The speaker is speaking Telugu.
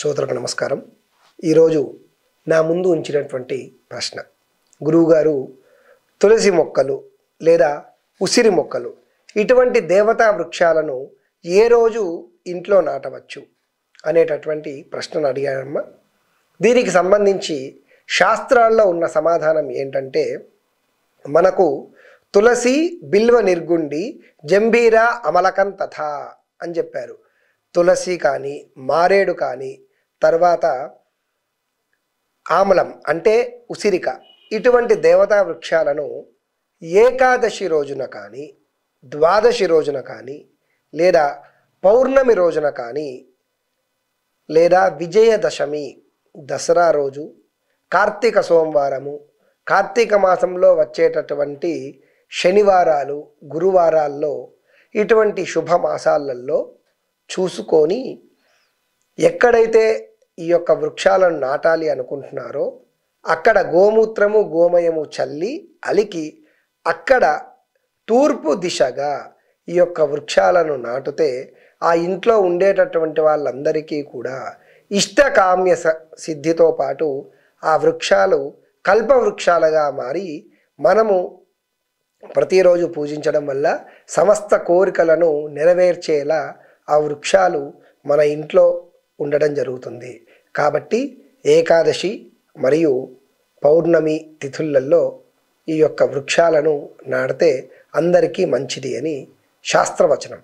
శ్రోతలకు నమస్కారం. ఈరోజు నా ముందు ఉంచినటువంటి ప్రశ్న, గురువుగారు తులసి మొక్కలు లేదా ఉసిరి మొక్కలు ఇటువంటి దేవతా వృక్షాలను ఏ రోజు ఇంట్లో నాటవచ్చు అనేటటువంటి ప్రశ్నను అడిగానమ్మా. దీనికి సంబంధించి శాస్త్రాల్లో ఉన్న సమాధానం ఏంటంటే, మనకు తులసి బిల్వ నిర్గుండి జంబీర అమలకం తథా అని చెప్పారు. తులసి కానీ, మారేడు కానీ, తర్వాత ఆమలం అంటే ఉసిరిక, ఇటువంటి దేవతా వృక్షాలను ఏకాదశి రోజున కానీ, ద్వాదశి రోజున కానీ, లేదా పౌర్ణమి రోజున కానీ, లేదా విజయదశమి దసరా రోజు, కార్తీక సోమవారము, కార్తీక మాసంలో వచ్చేటటువంటి శనివారాలు, గురువారాల్లో, ఇటువంటి శుభమాసాలలో చూసుకొని ఎక్కడైతే ఈ యొక్క వృక్షాలను నాటాలి అనుకుంటున్నారో అక్కడ గోమూత్రము గోమయము చల్లి అలికి అక్కడ తూర్పు దిశగా ఈ యొక్క వృక్షాలను నాటితే ఆ ఇంట్లో ఉండేటటువంటి వాళ్ళందరికీ కూడా ఇష్టకామ్య సిద్ధితో పాటు ఆ వృక్షాలు కల్పవృక్షాలుగా మారి మనము ప్రతిరోజు పూజించడం వల్ల సమస్త కోరికలను నెరవేర్చేలా ఆ వృక్షాలు మన ఇంట్లో ఉండడం జరుగుతుంది. కాబట్టి ఏకాదశి మరియు పౌర్ణమి తిథులలో ఈ యొక్క వృక్షాలను నాటితే అందరికీ మంచిది అని శాస్త్రవచనం.